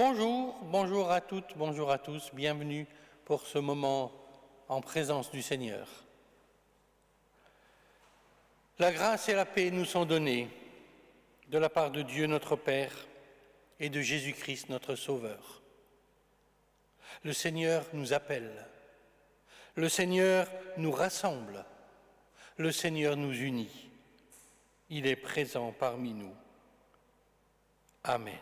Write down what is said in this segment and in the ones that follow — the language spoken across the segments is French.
Bonjour à toutes, bonjour à tous, bienvenue pour ce moment en présence du Seigneur. La grâce et la paix nous sont données de la part de Dieu notre Père et de Jésus-Christ notre Sauveur. Le Seigneur nous appelle, le Seigneur nous rassemble, le Seigneur nous unit. Il est présent parmi nous. Amen.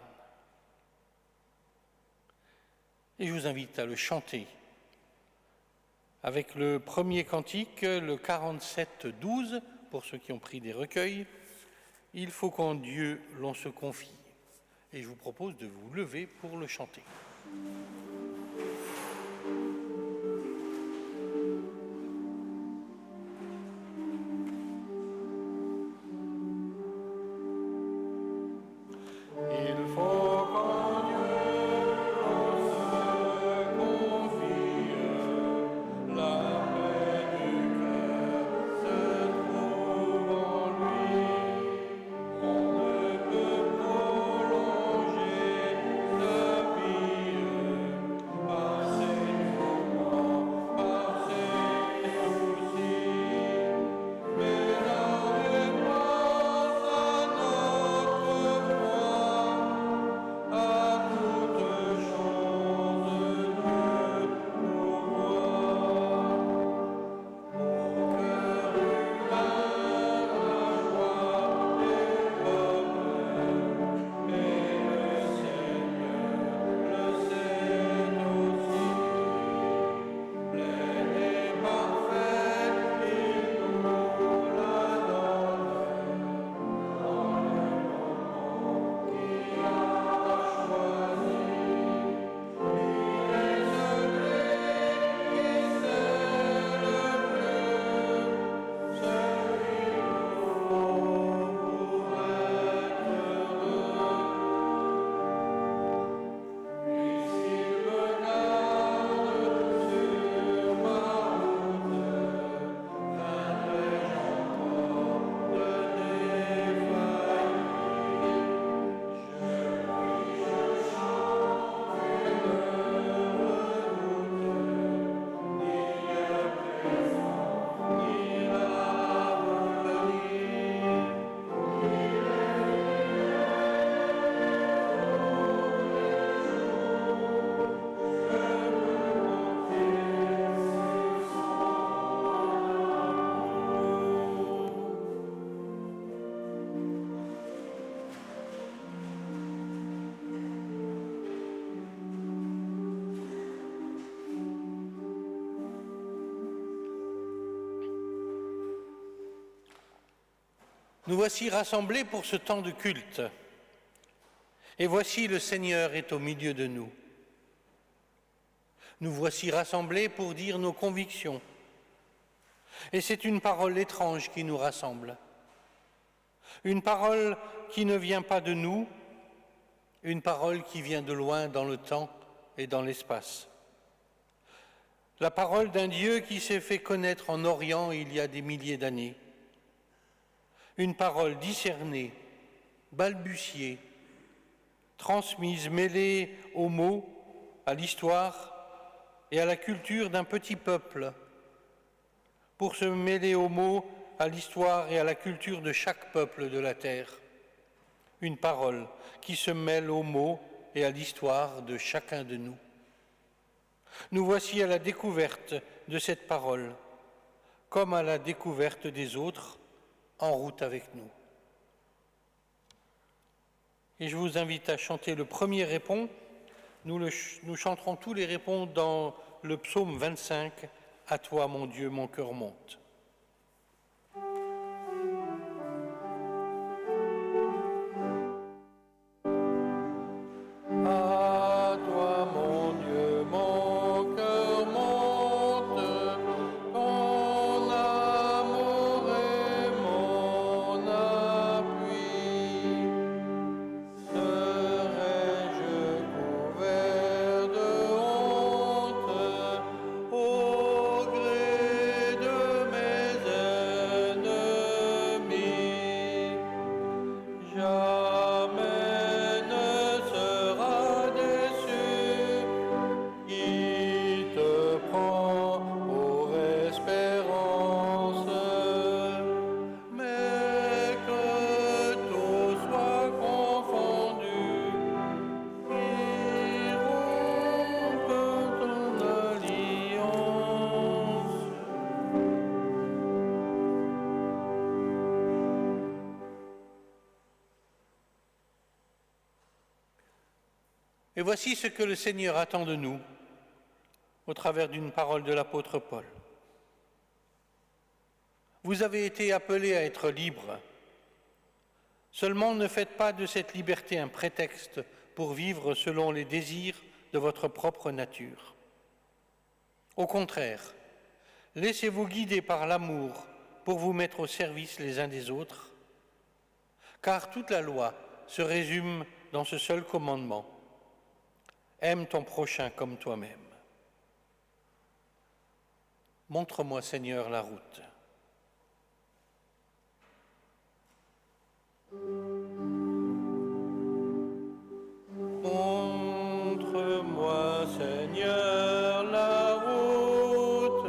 Et je vous invite à le chanter avec le premier cantique, le 47-12, pour ceux qui ont pris des recueils. Il faut qu'en Dieu l'on se confie. Et je vous propose de vous lever pour le chanter. Il faut qu'en Dieu l'on se confie, la paix du cœur se trouve en lui. On ne peut prolonger sa vie par ses tourments, par ses soucis, mais la réponse à notre foi, à toute chose Dieu pourvoit. Au cœur humain, la joie est bonne, et le Seigneur le sait aussi. Pleine et parfaite, il nous la donne dans le moment qu'il a choisi. Il est celui qui sait le mieux, celui qu'il faut pour être heureux. Puisqu'il me garde sur ma route, craindrai-je encore de défaillir. Je chante et ne redoute ni le présent, ni l'avenir. Nous voici rassemblés pour ce temps de culte. Et voici le Seigneur est au milieu de nous. Nous voici rassemblés pour dire nos convictions. Et c'est une parole étrange qui nous rassemble. Une parole qui ne vient pas de nous, une parole qui vient de loin dans le temps et dans l'espace. La parole d'un Dieu qui s'est fait connaître en Orient il y a des milliers d'années. Une parole discernée, balbutiée, transmise, mêlée aux mots, à l'histoire et à la culture d'un petit peuple, pour se mêler aux mots, à l'histoire et à la culture de chaque peuple de la terre. Une parole qui se mêle aux mots et à l'histoire de chacun de nous. Nous voici à la découverte de cette parole, comme à la découverte des autres, en route avec nous. Et je vous invite à chanter le premier répond. Nous chanterons tous les répons dans le psaume 25, « À toi, mon Dieu, mon cœur monte ». À toi, mon Dieu, mon cœur monte, ton amour est mon appui. Serais-je couvert de honte au gré de mes Et voici ce que le Seigneur attend de nous au travers d'une parole de l'apôtre Paul. Vous avez été appelés à être libres. Seulement ne faites pas de cette liberté un prétexte pour vivre selon les désirs de votre propre nature. Au contraire, laissez-vous guider par l'amour pour vous mettre au service les uns des autres, car toute la loi se résume dans ce seul commandement. Aime ton prochain comme toi-même. Montre-moi, Seigneur, la route. Montre-moi, Seigneur, la route.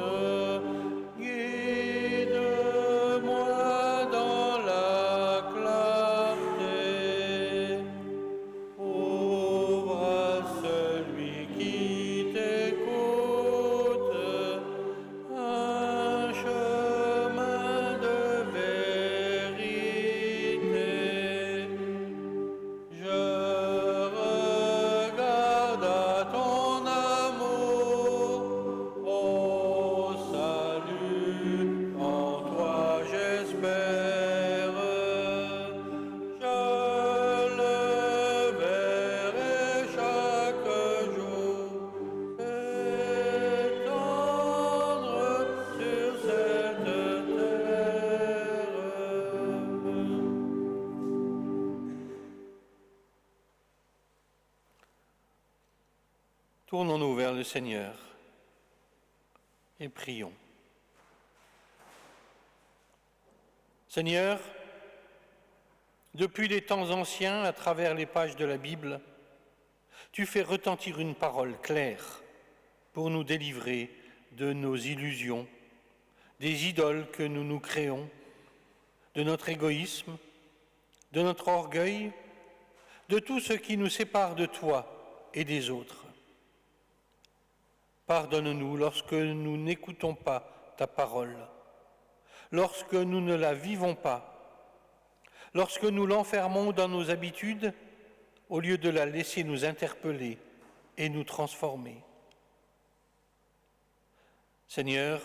Guide-moi dans la clarté. Ouvre à celui qui t'écoute un chemin de vérité. Je regarde à ton amour, ô salut, en toi j'espère. Je le verrai chaque jour s'étendre sur cette terre. Tournons-nous vers le Seigneur et prions. Seigneur, depuis les temps anciens, à travers les pages de la Bible, tu fais retentir une parole claire pour nous délivrer de nos illusions, des idoles que nous nous créons, de notre égoïsme, de notre orgueil, de tout ce qui nous sépare de toi et des autres. Pardonne-nous lorsque nous n'écoutons pas ta parole, lorsque nous ne la vivons pas, lorsque nous l'enfermons dans nos habitudes au lieu de la laisser nous interpeller et nous transformer. Seigneur,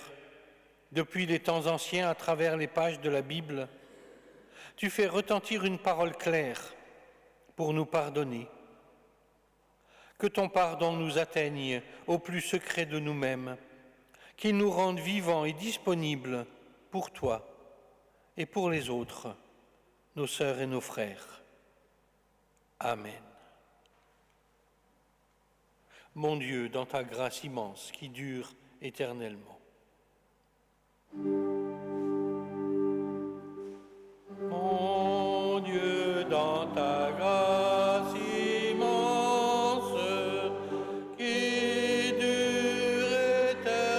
depuis les temps anciens, à travers les pages de la Bible, tu fais retentir une parole claire pour nous pardonner. Que ton pardon nous atteigne au plus secret de nous-mêmes, qu'il nous rende vivants et disponibles pour toi et pour les autres, nos sœurs et nos frères. Amen. Mon Dieu, dans ta grâce immense qui dure éternellement. Mon Dieu, dans ta grâce immense qui dure éternellement,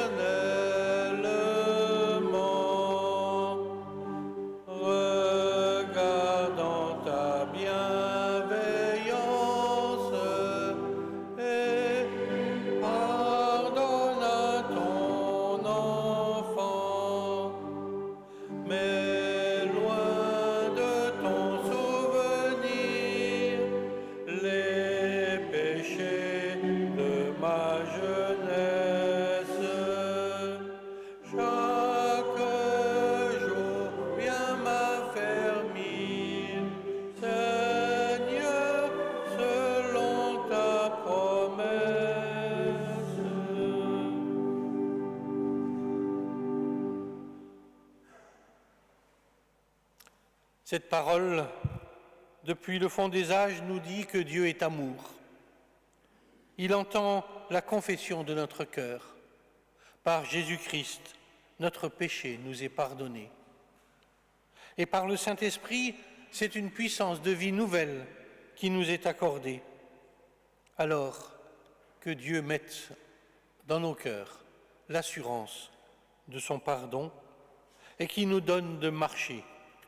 regarde dans ta bienveillance et pardonne à ton enfant, mais loin de ton souvenir les péchés de ma jeunesse. Chaque jour viens m'affermir, Seigneur, selon ta promesse. Cette parole, depuis le fond des âges, nous dit que Dieu est amour. Il entend la confession de notre cœur. Par Jésus-Christ, notre péché nous est pardonné. Et par le Saint-Esprit, c'est une puissance de vie nouvelle qui nous est accordée. Alors que Dieu mette dans nos cœurs l'assurance de son pardon et qui nous donne de marcher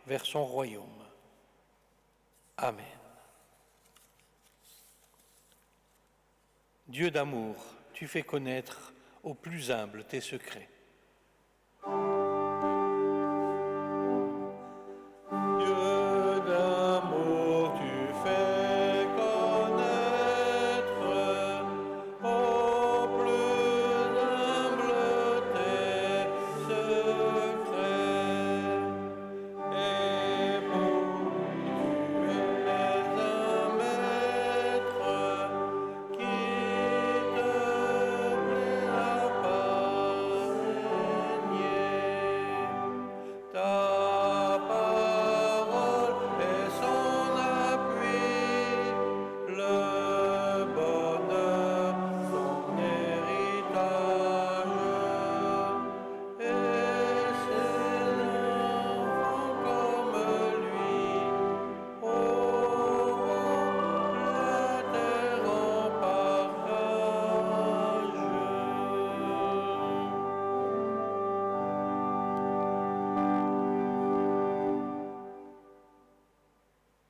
vers son royaume. Amen. Dieu d'amour, tu fais connaître aux plus humbles tes secrets. Dieu d'amour, tu fais connaître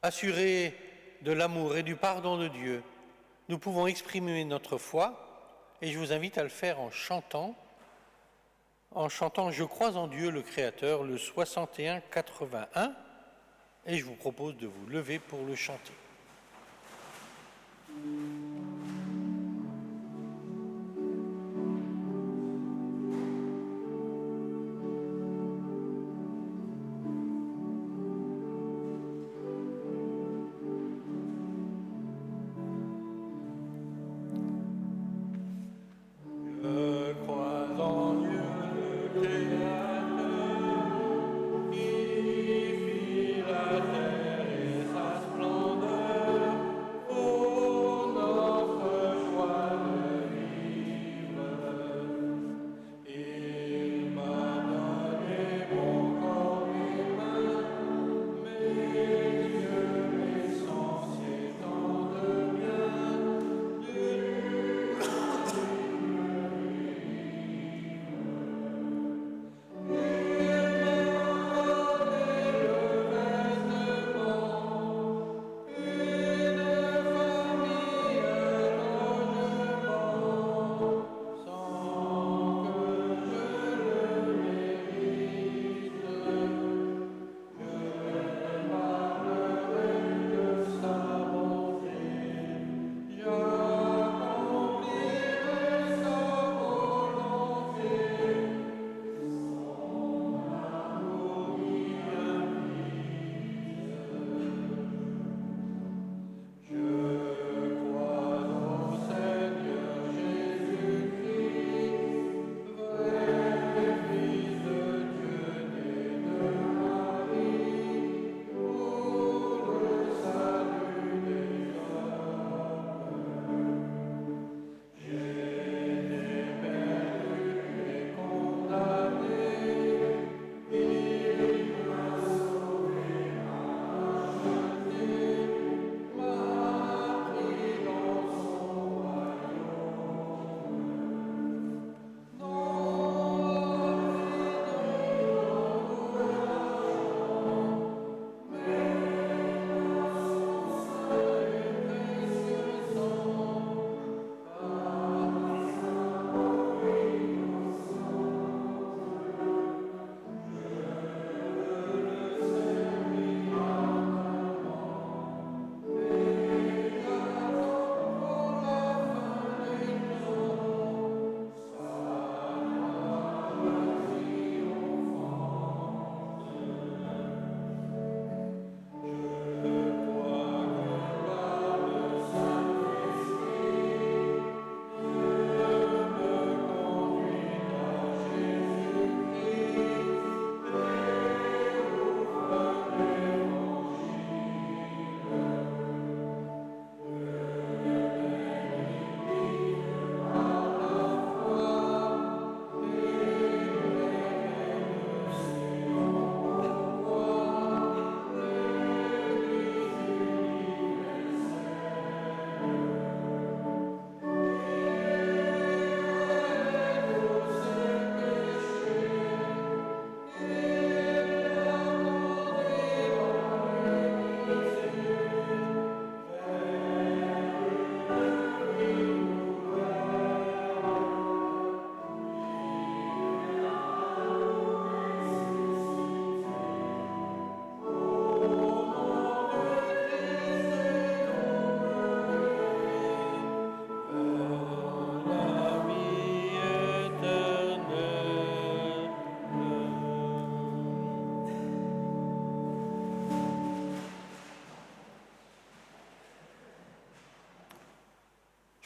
Assurés de l'amour et du pardon de Dieu, nous pouvons exprimer notre foi, et je vous invite à le faire en chantant « Je crois en Dieu le Créateur » le 61-81, et je vous propose de vous lever pour le chanter.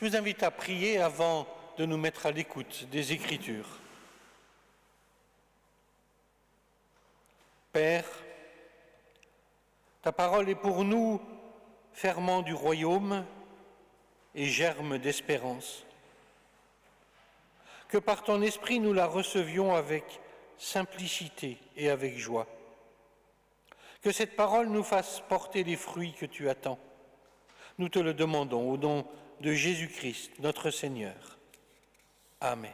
Je vous invite à prier avant de nous mettre à l'écoute des Écritures. Père, ta parole est pour nous ferment du royaume et germe d'espérance. Que par ton esprit nous la recevions avec simplicité et avec joie. Que cette parole nous fasse porter les fruits que tu attends. Nous te le demandons au nom de Jésus-Christ, notre Seigneur. Amen.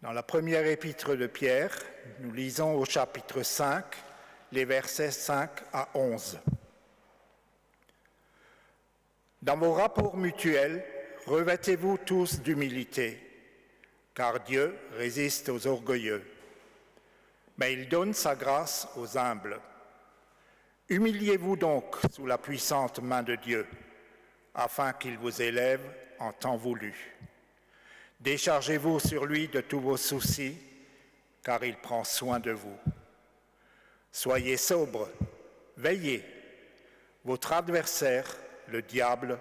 Dans la première épître de Pierre, nous lisons au chapitre 5, les versets 5 à 11. Dans vos rapports mutuels, revêtez-vous tous d'humilité, car Dieu résiste aux orgueilleux, mais il donne sa grâce aux humbles. Humiliez-vous donc sous la puissante main de Dieu, afin qu'il vous élève en temps voulu. Déchargez-vous sur lui de tous vos soucis, car il prend soin de vous. Soyez sobres, veillez. Votre adversaire, le diable,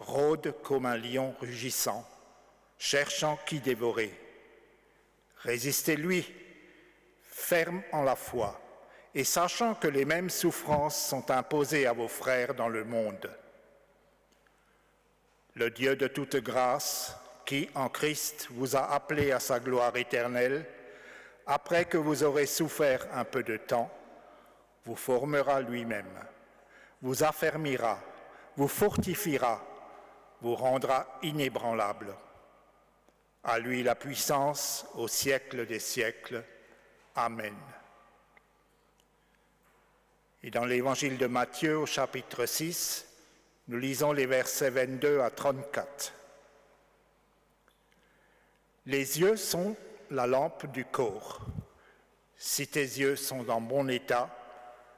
rôde comme un lion rugissant, cherchant qui dévorer. Résistez-lui, ferme en la foi, et sachant que les mêmes souffrances sont imposées à vos frères dans le monde. Le Dieu de toute grâce, qui, en Christ, vous a appelé à sa gloire éternelle, après que vous aurez souffert un peu de temps, vous formera lui-même, vous affermira, vous fortifiera, vous rendra inébranlable. À lui la puissance au siècle des siècles. Amen. Et dans l'évangile de Matthieu, au chapitre 6, nous lisons les versets 22 à 34. Les yeux sont la lampe du corps. Si tes yeux sont en bon état,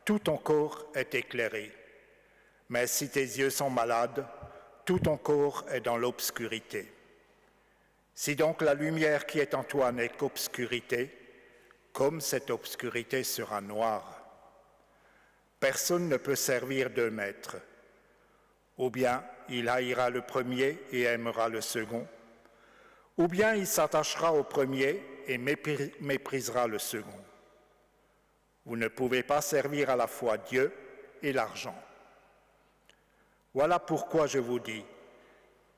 tout ton corps est éclairé. Mais si tes yeux sont malades, tout ton corps est dans l'obscurité. Si donc la lumière qui est en toi n'est qu'obscurité, comme cette obscurité sera noire. Personne ne peut servir deux maîtres. Ou bien il haïra le premier et aimera le second, ou bien il s'attachera au premier et méprisera le second. Vous ne pouvez pas servir à la fois Dieu et l'argent. Voilà pourquoi je vous dis,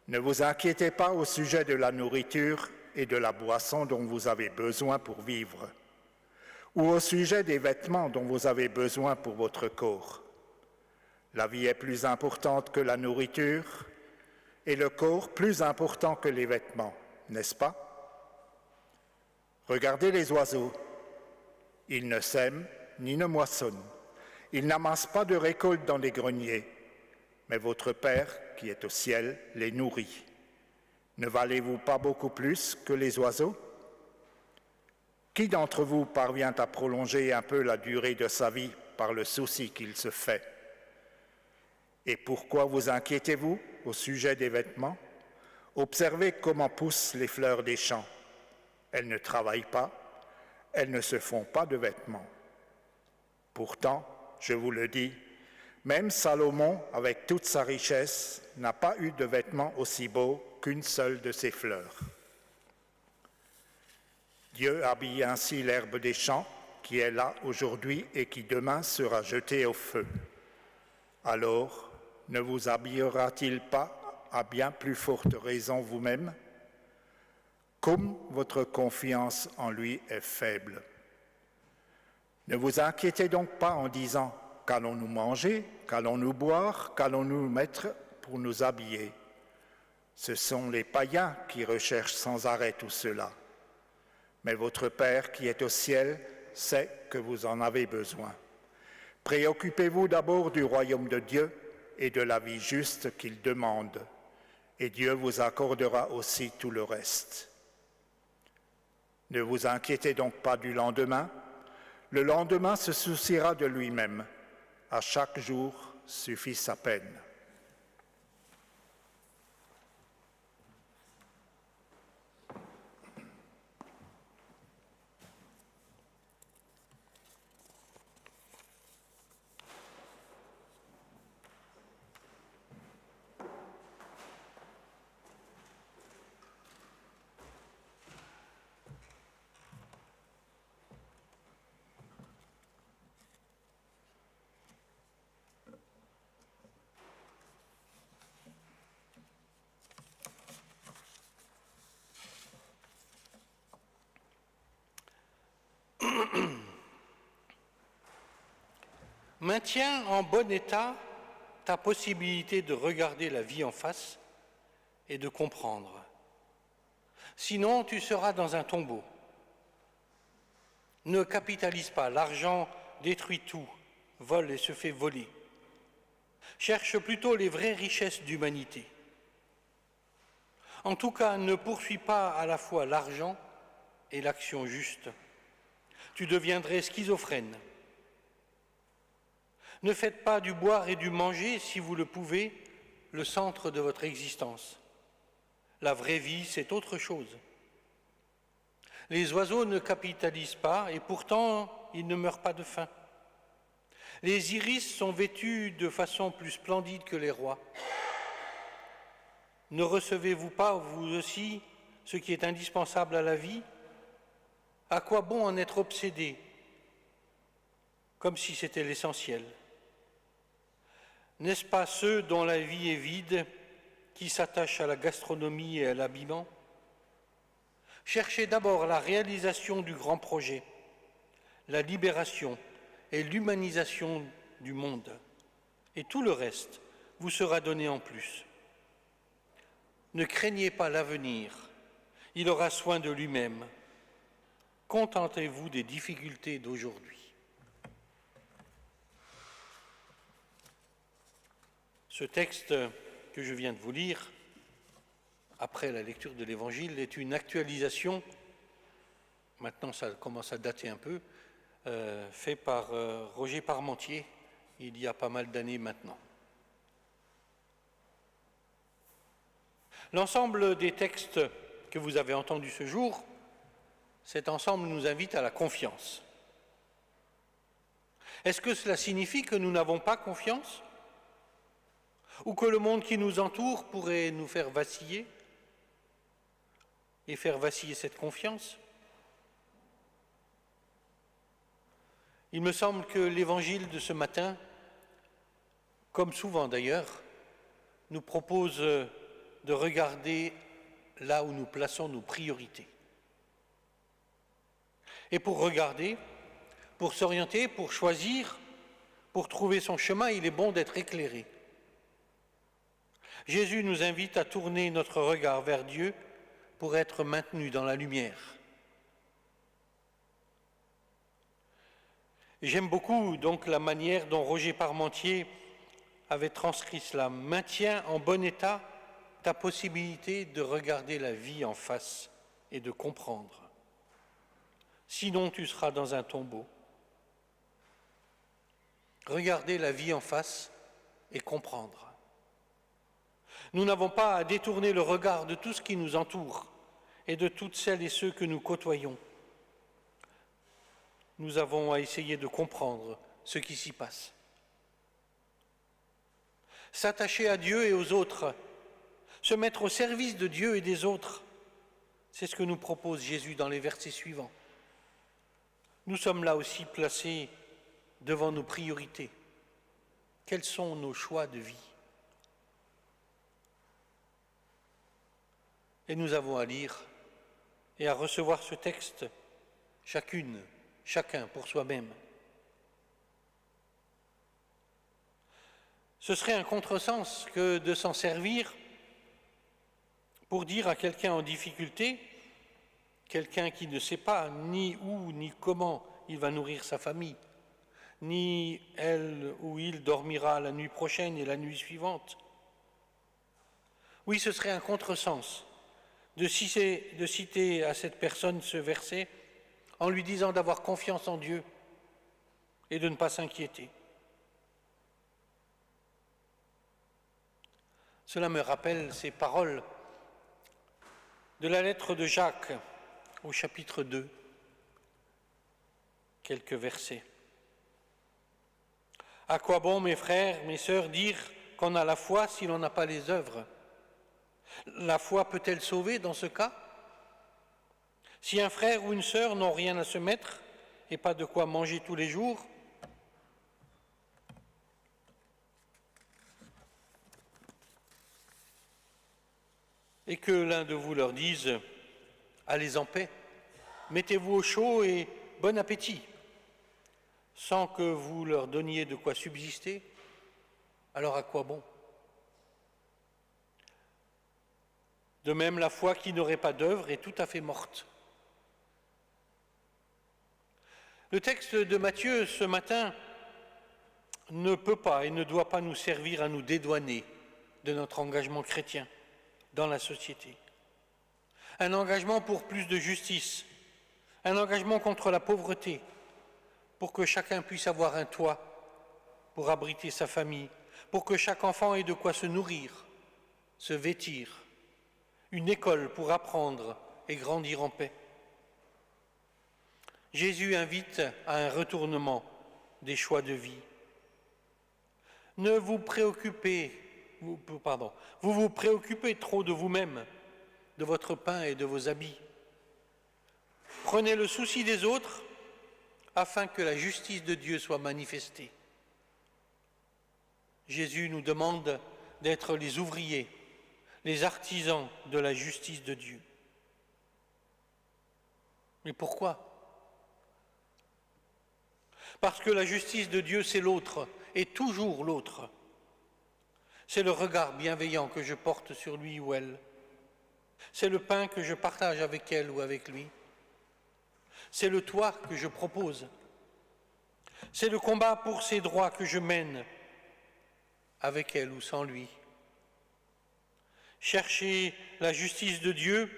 ne vous inquiétez pas au sujet de la nourriture et de la boisson dont vous avez besoin pour vivre, ou au sujet des vêtements dont vous avez besoin pour votre corps. La vie est plus importante que la nourriture et le corps plus important que les vêtements, n'est-ce pas? Regardez les oiseaux. Ils ne sèment ni ne moissonnent. Ils n'amassent pas de récolte dans les greniers. Mais votre Père, qui est au ciel, les nourrit. Ne valez-vous pas beaucoup plus que les oiseaux? Qui d'entre vous parvient à prolonger un peu la durée de sa vie par le souci qu'il se fait? Et pourquoi vous inquiétez-vous au sujet des vêtements? Observez comment poussent les fleurs des champs. Elles ne travaillent pas, elles ne se font pas de vêtements. Pourtant, je vous le dis, même Salomon, avec toute sa richesse, n'a pas eu de vêtements aussi beaux qu'une seule de ses fleurs. Dieu habille ainsi l'herbe des champs, qui est là aujourd'hui et qui demain sera jetée au feu. Alors, ne vous habillera-t-il pas à bien plus forte raison vous-même? Comme votre confiance en lui est faible. Ne vous inquiétez donc pas en disant « Qu'allons-nous manger? Qu'allons-nous boire? Qu'allons-nous mettre pour nous habiller ?» Ce sont les païens qui recherchent sans arrêt tout cela. Mais votre Père qui est au ciel sait que vous en avez besoin. Préoccupez-vous d'abord du royaume de Dieu et de la vie juste qu'il demande, et Dieu vous accordera aussi tout le reste. Ne vous inquiétez donc pas du lendemain. Le lendemain se souciera de lui-même. À chaque jour suffit sa peine. Maintiens en bon état ta possibilité de regarder la vie en face et de comprendre. Sinon, tu seras dans un tombeau Ne capitalise pas, l'argent détruit tout, vole et se fait voler. Cherche plutôt les vraies richesses d'humanité. En tout cas, ne poursuis pas à la fois l'argent et l'action juste. Tu deviendrais schizophrène. Ne faites pas du boire et du manger, si vous le pouvez, le centre de votre existence. La vraie vie, c'est autre chose. Les oiseaux ne capitalisent pas et pourtant, ils ne meurent pas de faim. Les iris sont vêtus de façon plus splendide que les rois. Ne recevez-vous pas, vous aussi, ce qui est indispensable à la vie? À quoi bon en être obsédé, comme si c'était l'essentiel? N'est-ce pas ceux dont la vie est vide qui s'attachent à la gastronomie et à l'habillement? Cherchez d'abord la réalisation du grand projet, la libération et l'humanisation du monde, et tout le reste vous sera donné en plus. Ne craignez pas l'avenir, il aura soin de lui-même. Contentez-vous des difficultés d'aujourd'hui. Ce texte que je viens de vous lire, après la lecture de l'Évangile, est une actualisation, maintenant ça commence à dater un peu, fait par Roger Parmentier, il y a pas mal d'années maintenant. L'ensemble des textes que vous avez entendus ce jour, cet ensemble nous invite à la confiance. Est-ce que cela signifie que nous n'avons pas confiance? Ou que le monde qui nous entoure pourrait nous faire vaciller et faire vaciller cette confiance? Il me semble que l'Évangile de ce matin, comme souvent d'ailleurs, nous propose de regarder là où nous plaçons nos priorités. Et pour regarder, pour s'orienter, pour choisir, pour trouver son chemin, il est bon d'être éclairé. Jésus nous invite à tourner notre regard vers Dieu pour être maintenus dans la lumière. J'aime beaucoup donc la manière dont Roger Parmentier avait transcrit cela. Maintiens en bon état ta possibilité de regarder la vie en face et de comprendre. Sinon, tu seras dans un tombeau. Regarder la vie en face et comprendre. Nous n'avons pas à détourner le regard de tout ce qui nous entoure et de toutes celles et ceux que nous côtoyons. Nous avons à essayer de comprendre ce qui s'y passe. S'attacher à Dieu et aux autres, se mettre au service de Dieu et des autres, c'est ce que nous propose Jésus dans les versets suivants. Nous sommes là aussi placés devant nos priorités. Quels sont nos choix de vie? Et nous avons à lire et à recevoir ce texte, chacune, chacun pour soi-même. Ce serait un contresens que de s'en servir pour dire à quelqu'un en difficulté, quelqu'un qui ne sait pas ni où ni comment il va nourrir sa famille, ni elle ou il dormira la nuit prochaine et la nuit suivante. Oui, ce serait un contresens de citer à cette personne ce verset en lui disant d'avoir confiance en Dieu et de ne pas s'inquiéter. Cela me rappelle ces paroles de la lettre de Jacques au chapitre 2, quelques versets. À quoi bon, mes frères, mes sœurs, dire qu'on a la foi si l'on n'a pas les œuvres? La foi peut-elle sauver dans ce cas? Si un frère ou une sœur n'ont rien à se mettre et pas de quoi manger tous les jours, et que l'un de vous leur dise « Allez en paix, mettez-vous au chaud et bon appétit », sans que vous leur donniez de quoi subsister, alors à quoi bon? De même, la foi qui n'aurait pas d'œuvre est tout à fait morte. Le texte de Matthieu ce matin ne peut pas et ne doit pas nous servir à nous dédouaner de notre engagement chrétien dans la société. Un engagement pour plus de justice, un engagement contre la pauvreté, pour que chacun puisse avoir un toit pour abriter sa famille, pour que chaque enfant ait de quoi se nourrir, se vêtir, une école pour apprendre et grandir en paix. Jésus invite à un retournement des choix de vie. Ne vous préoccupez, vous vous préoccupez trop de vous-même, de votre pain et de vos habits. Prenez le souci des autres afin que la justice de Dieu soit manifestée. Jésus nous demande d'être les ouvriers, les artisans de la justice de Dieu. Mais pourquoi ? Parce que la justice de Dieu, c'est l'autre, et toujours l'autre. C'est le regard bienveillant que je porte sur lui ou elle. C'est le pain que je partage avec elle ou avec lui. C'est le toit que je propose. C'est le combat pour ses droits que je mène, avec elle ou sans lui. Chercher la justice de Dieu,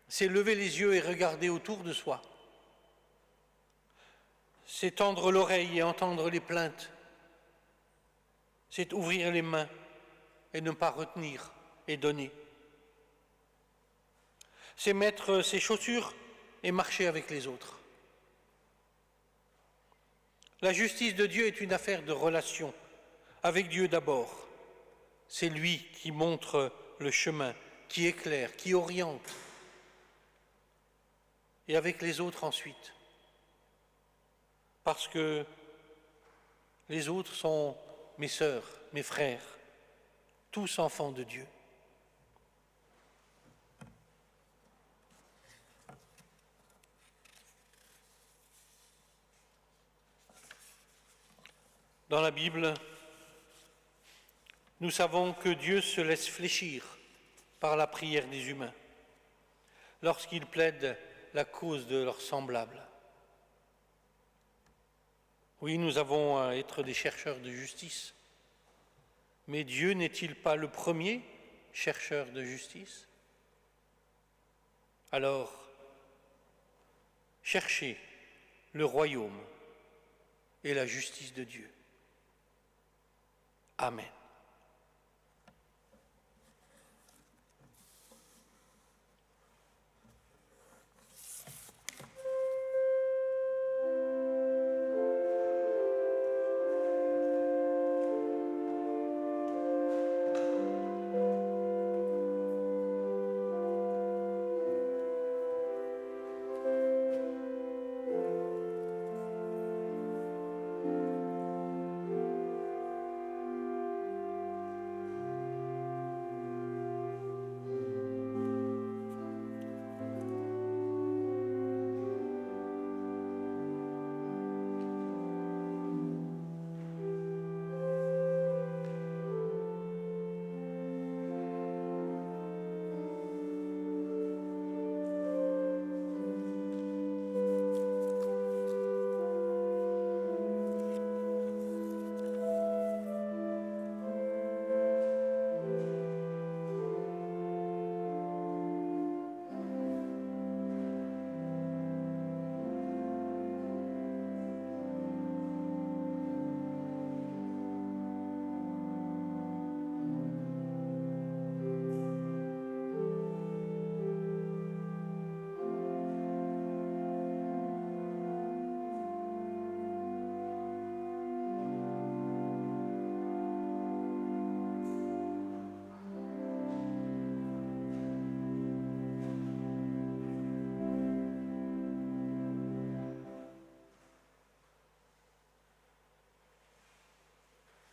c'est lever les yeux et regarder autour de soi. C'est tendre l'oreille et entendre les plaintes. C'est ouvrir les mains et ne pas retenir et donner. C'est mettre ses chaussures et marcher avec les autres. La justice de Dieu est une affaire de relation, avec Dieu d'abord. C'est lui qui montre le chemin, qui éclaire, qui oriente. Et avec les autres ensuite. Parce que les autres sont mes sœurs, mes frères, tous enfants de Dieu. Dans la Bible, nous savons que Dieu se laisse fléchir par la prière des humains lorsqu'ils plaident la cause de leurs semblables. Oui, nous avons à être des chercheurs de justice, mais Dieu n'est-il pas le premier chercheur de justice ? Alors, cherchez le royaume et la justice de Dieu. Amen.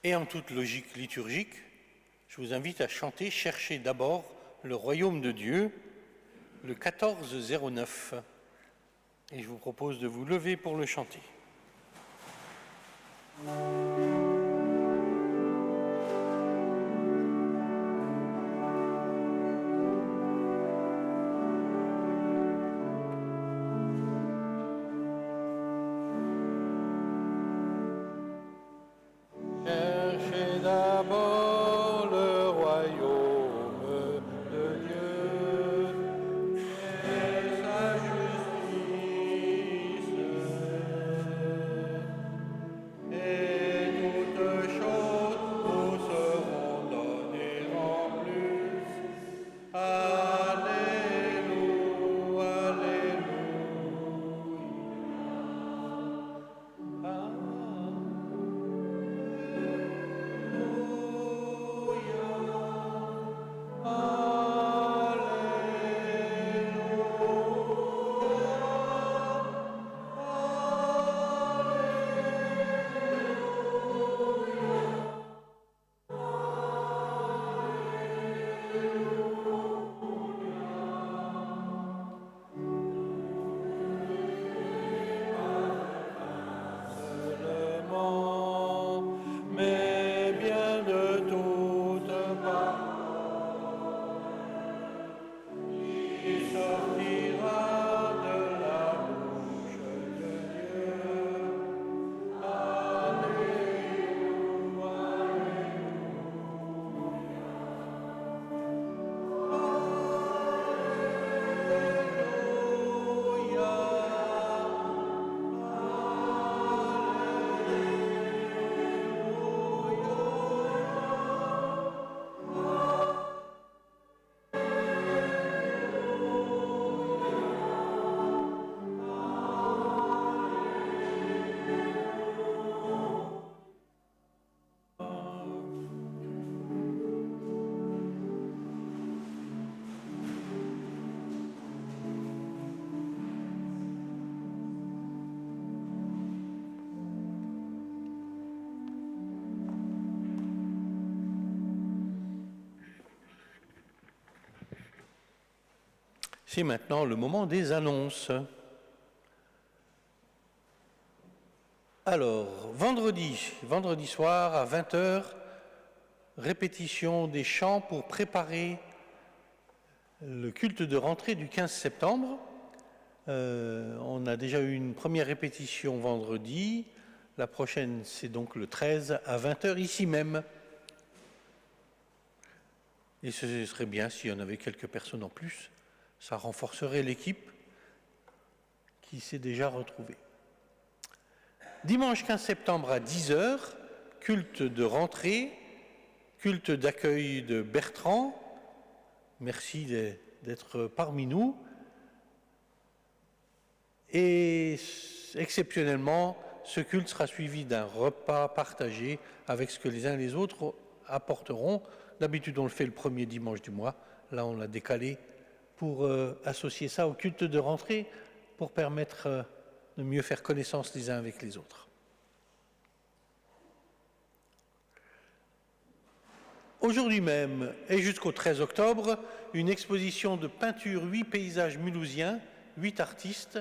Et en toute logique liturgique, je vous invite à chanter « Cherchez d'abord le royaume de Dieu », le 1409. Et je vous propose de vous lever pour le chanter. C'est maintenant le moment des annonces. Alors, vendredi soir à 20h, répétition des chants pour préparer le culte de rentrée du 15 septembre. On a déjà eu une première répétition vendredi. La prochaine, c'est donc le 13 à 20h ici même. Et ce serait bien s'il y en avait quelques personnes en plus. Ça renforcerait l'équipe qui s'est déjà retrouvée. Dimanche 15 septembre à 10h, culte de rentrée, culte d'accueil de Bertrand. Merci d'être parmi nous. Et exceptionnellement, ce culte sera suivi d'un repas partagé avec ce que les uns et les autres apporteront. D'habitude, on le fait le premier dimanche du mois. Là, on l'a décalé pour associer ça au culte de rentrée, pour permettre de mieux faire connaissance les uns avec les autres. Aujourd'hui même, et jusqu'au 13 octobre, une exposition de peinture 8 paysages mulhousiens, 8 artistes,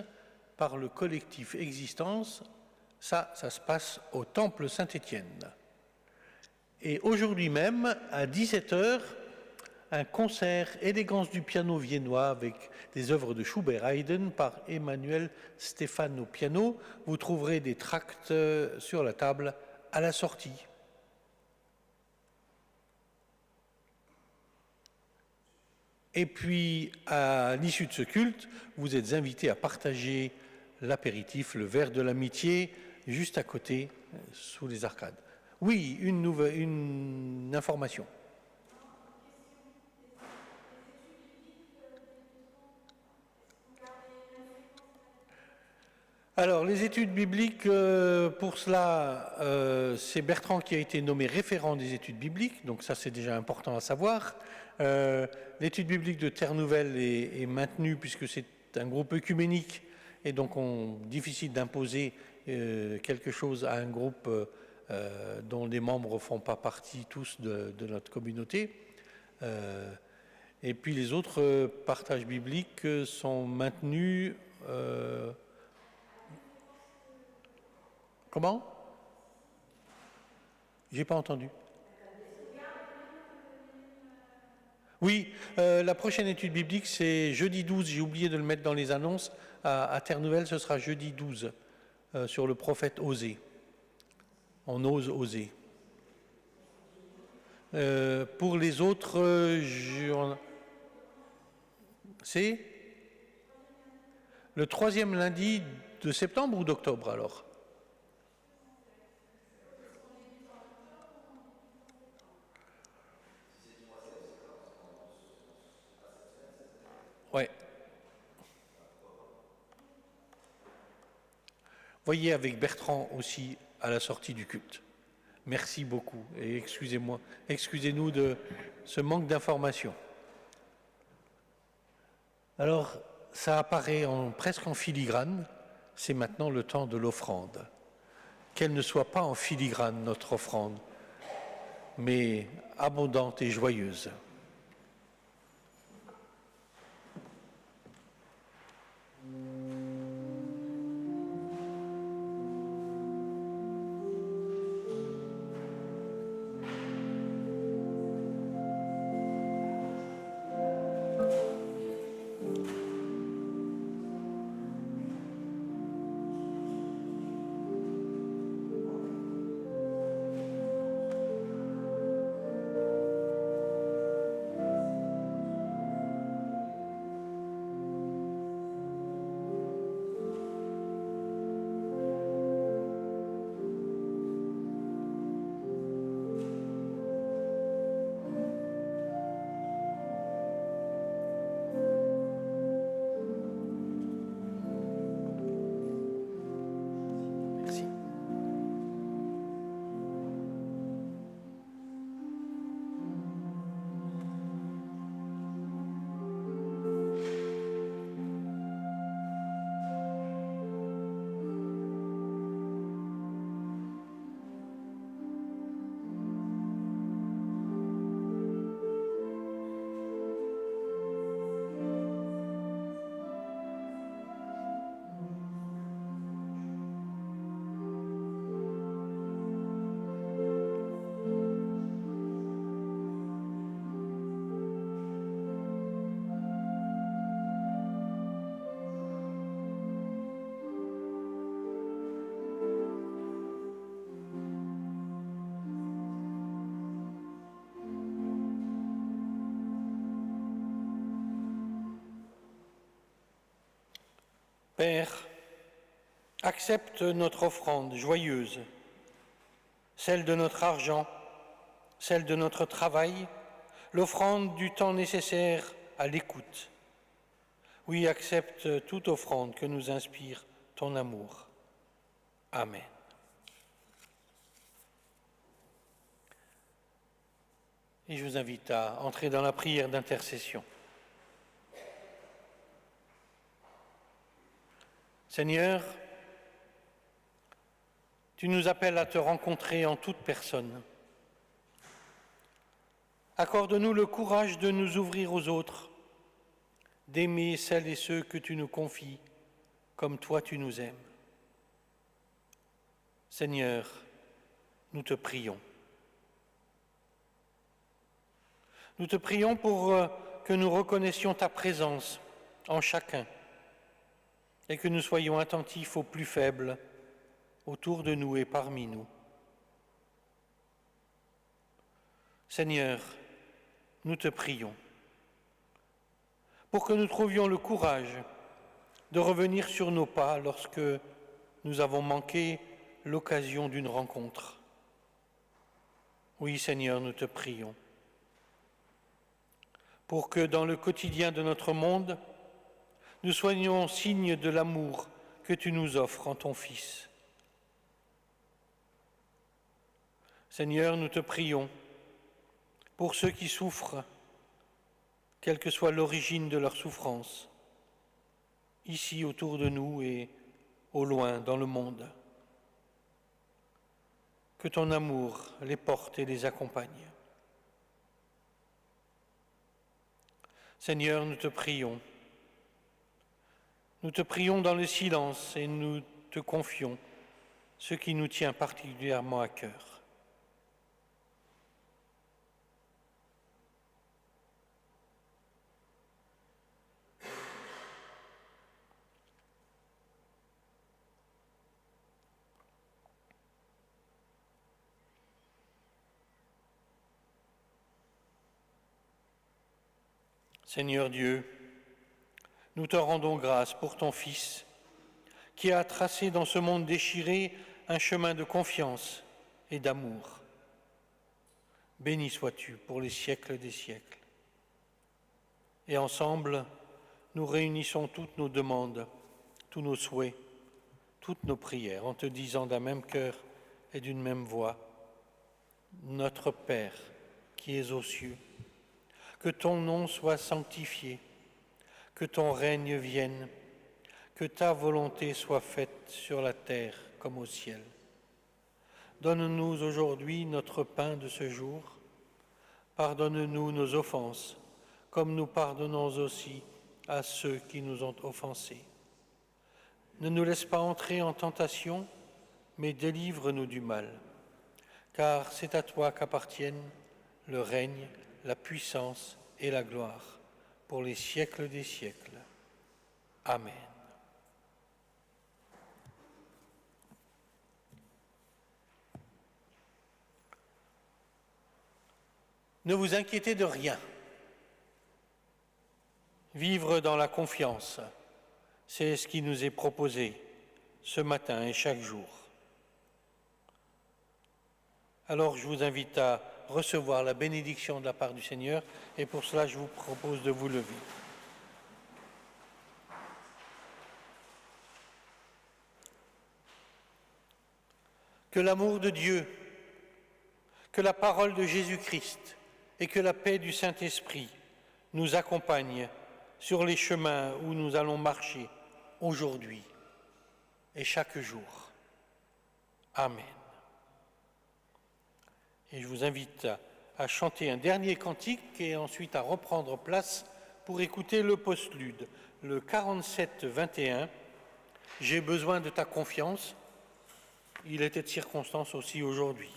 par le collectif Existence. Ça se passe au Temple Saint-Étienne. Et aujourd'hui même, à 17h, un concert Élégance du piano viennois avec des œuvres de Schubert-Haydn par Emmanuel Stéphane au piano. Vous trouverez des tracts sur la table à la sortie. Et puis, à l'issue de ce culte, vous êtes invités à partager l'apéritif, le verre de l'amitié, juste à côté, sous les arcades. Oui, une information. Alors, les études bibliques, pour cela, c'est Bertrand qui a été nommé référent des études bibliques, donc ça c'est déjà important à savoir. L'étude biblique de Terre Nouvelle est maintenue puisque c'est un groupe œcuménique et donc difficile d'imposer quelque chose à un groupe dont les membres ne font pas partie tous de notre communauté. Et puis les autres partages bibliques sont maintenus. Comment? J'ai pas entendu. Oui, la prochaine étude biblique, c'est jeudi 12, j'ai oublié de le mettre dans les annonces, à Terre Nouvelle, ce sera jeudi 12, sur le prophète Osée. On ose oser. Pour les autres, c'est le 3e lundi de septembre ou d'octobre alors? Ouais. Voyez avec Bertrand aussi à la sortie du culte. Merci beaucoup et excusez-nous de ce manque d'information. Alors, ça apparaît presque en filigrane, c'est maintenant le temps de l'offrande. Qu'elle ne soit pas en filigrane notre offrande, mais abondante et joyeuse. Père, accepte notre offrande joyeuse, celle de notre argent, celle de notre travail, l'offrande du temps nécessaire à l'écoute. Oui, accepte toute offrande que nous inspire ton amour. Amen. Et je vous invite à entrer dans la prière d'intercession. Seigneur, tu nous appelles à te rencontrer en toute personne. Accorde-nous le courage de nous ouvrir aux autres, d'aimer celles et ceux que tu nous confies, comme toi tu nous aimes. Seigneur, nous te prions. Nous te prions pour que nous reconnaissions ta présence en chacun et que nous soyons attentifs aux plus faibles autour de nous et parmi nous. Seigneur, nous te prions pour que nous trouvions le courage de revenir sur nos pas lorsque nous avons manqué l'occasion d'une rencontre. Oui, Seigneur, nous te prions pour que dans le quotidien de notre monde, nous soyons signes de l'amour que tu nous offres en ton Fils. Seigneur, nous te prions pour ceux qui souffrent, quelle que soit l'origine de leur souffrance, ici autour de nous et au loin dans le monde. Que ton amour les porte et les accompagne. Seigneur, nous te prions. Nous te prions dans le silence et nous te confions ce qui nous tient particulièrement à cœur. Seigneur Dieu, nous te rendons grâce pour ton Fils, qui a tracé dans ce monde déchiré un chemin de confiance et d'amour. Béni sois-tu pour les siècles des siècles. Et ensemble, nous réunissons toutes nos demandes, tous nos souhaits, toutes nos prières, en te disant d'un même cœur et d'une même voix, Notre Père qui es aux cieux, que ton nom soit sanctifié, que ton règne vienne, que ta volonté soit faite sur la terre comme au ciel. Donne-nous aujourd'hui notre pain de ce jour. Pardonne-nous nos offenses, comme nous pardonnons aussi à ceux qui nous ont offensés. Ne nous laisse pas entrer en tentation, mais délivre-nous du mal. Car c'est à toi qu'appartiennent le règne, la puissance et la gloire pour les siècles des siècles. Amen. Ne vous inquiétez de rien. Vivre dans la confiance, c'est ce qui nous est proposé ce matin et chaque jour. Alors je vous invite à recevoir la bénédiction de la part du Seigneur et pour cela je vous propose de vous lever. Que l'amour de Dieu, que la parole de Jésus-Christ et que la paix du Saint-Esprit nous accompagnent sur les chemins où nous allons marcher aujourd'hui et chaque jour. Amen. Et je vous invite à chanter un dernier cantique et ensuite à reprendre place pour écouter le postlude, le 47-21. J'ai besoin de ta confiance. Il était de circonstance aussi aujourd'hui.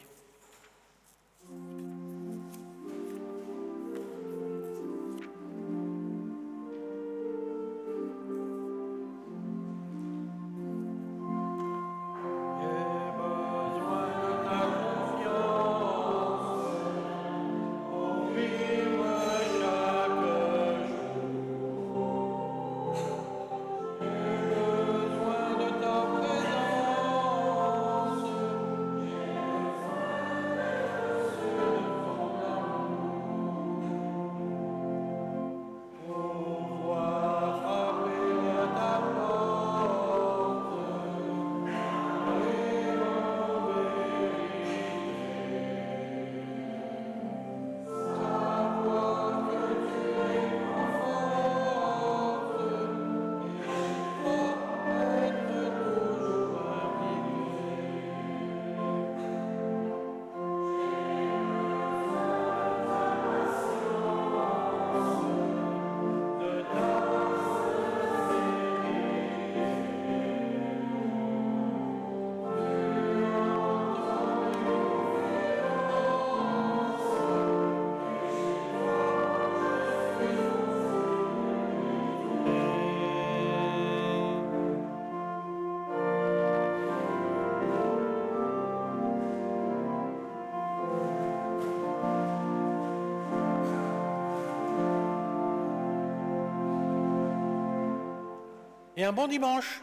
et un bon dimanche.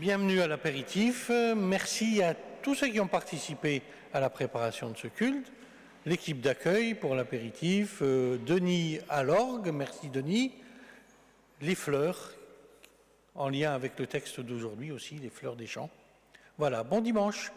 Bienvenue à l'apéritif. Merci à tous ceux qui ont participé à la préparation de ce culte. L'équipe d'accueil pour l'apéritif, Denis à l'orgue, merci Denis. Les fleurs, en lien avec le texte d'aujourd'hui aussi, les fleurs des champs. Voilà, bon dimanche.